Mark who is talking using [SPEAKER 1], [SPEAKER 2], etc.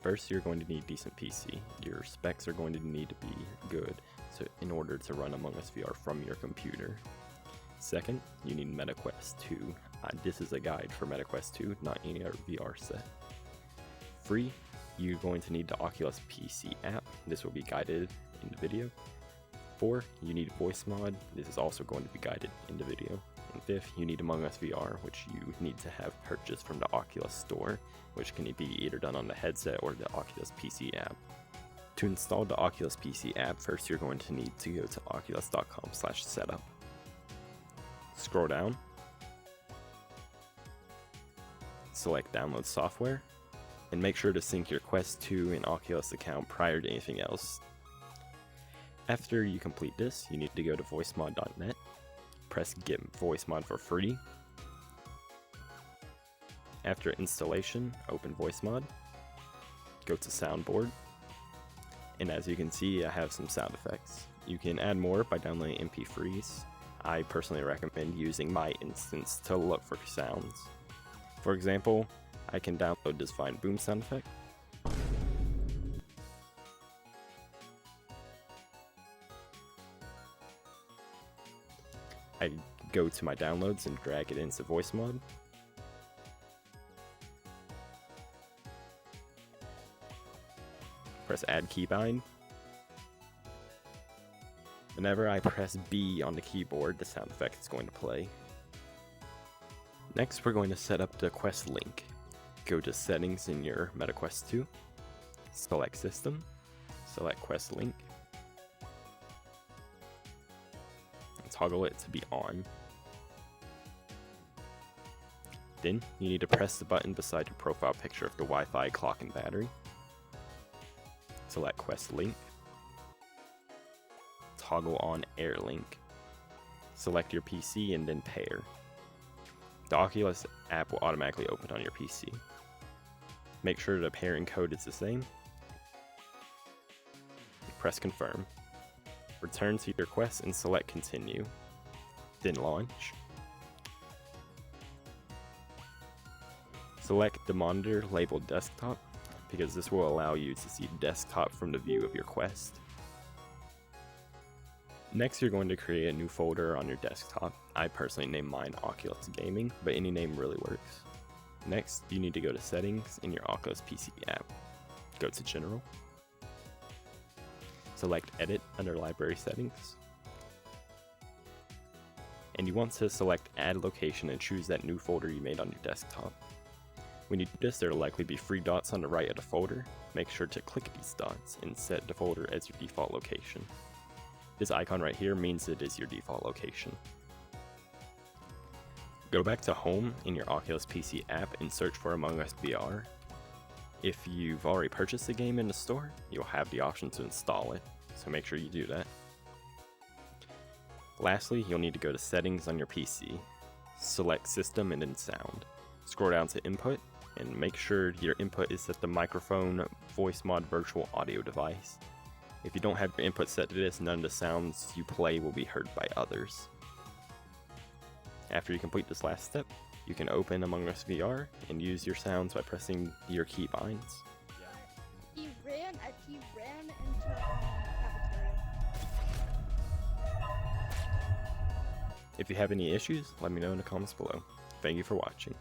[SPEAKER 1] First, you're going to need a decent PC. Your specs are going to need to be good in order to run Among Us VR from your computer. Second, you need MetaQuest 2. This is a guide for MetaQuest 2, not any other VR set. 3, you're going to need the Oculus PC app. This will be guided in the video. 4, you need Voicemod. This is also going to be guided in the video. And 5th, you need Among Us VR, which you need to have purchased from the Oculus store, which can be either done on the headset or the Oculus PC app. To install the Oculus PC app, first you're going to need to go to oculus.com/setup. Scroll down, select download software, and make sure to sync your Quest 2 and Oculus account prior to anything else. After you complete this, you need to go to voicemod.net, press get Voicemod for free. After installation, open Voicemod, go to Soundboard, and as you can see, I have some sound effects. You can add more by downloading MP3s. I personally recommend using my instance to look for sounds. For example, I can download this fine boom sound effect. I go to my downloads and drag it into Voicemod. Press add keybind. Whenever I press B on the keyboard, the sound effect is going to play. Next, we're going to set up the Quest link. Go to settings in your MetaQuest 2, select system, select Quest link, and toggle it to be on. Then you need to press the button beside your profile picture of the Wi-Fi, clock, and battery. Select Quest link, toggle on Air link, select your PC and then pair. The Oculus app will automatically open on your PC. Make sure the pairing code is the same. Press confirm. Return to your Quest and select continue. Then launch. Select the monitor labeled desktop, because this will allow you to see the desktop from the view of your Quest. Next, you're going to create a new folder on your desktop. I personally named mine Oculus Gaming, but any name really works. Next, you need to go to settings in your Oculus PC app. Go to general. Select edit under library settings. And you want to select add location and choose that new folder you made on your desktop. When you do this, there will likely be 3 dots on the right of the folder. Make sure to click these dots and set the folder as your default location. This icon right here means it is your default location. Go back to home in your Oculus PC app and search for Among Us VR. If you've already purchased the game in the store, you'll have the option to install it, so make sure you do that. Lastly, you'll need to go to settings on your PC. Select system and then sound. Scroll down to input and make sure your input is set to microphone Voicemod virtual audio device. If you don't have your input set to this, none of the sounds you play will be heard by others. After you complete this last step, you can open Among Us VR and use your sounds by pressing your keybinds.
[SPEAKER 2] He ran into the cafeteria.
[SPEAKER 1] If you have any issues, let me know in the comments below. Thank you for watching.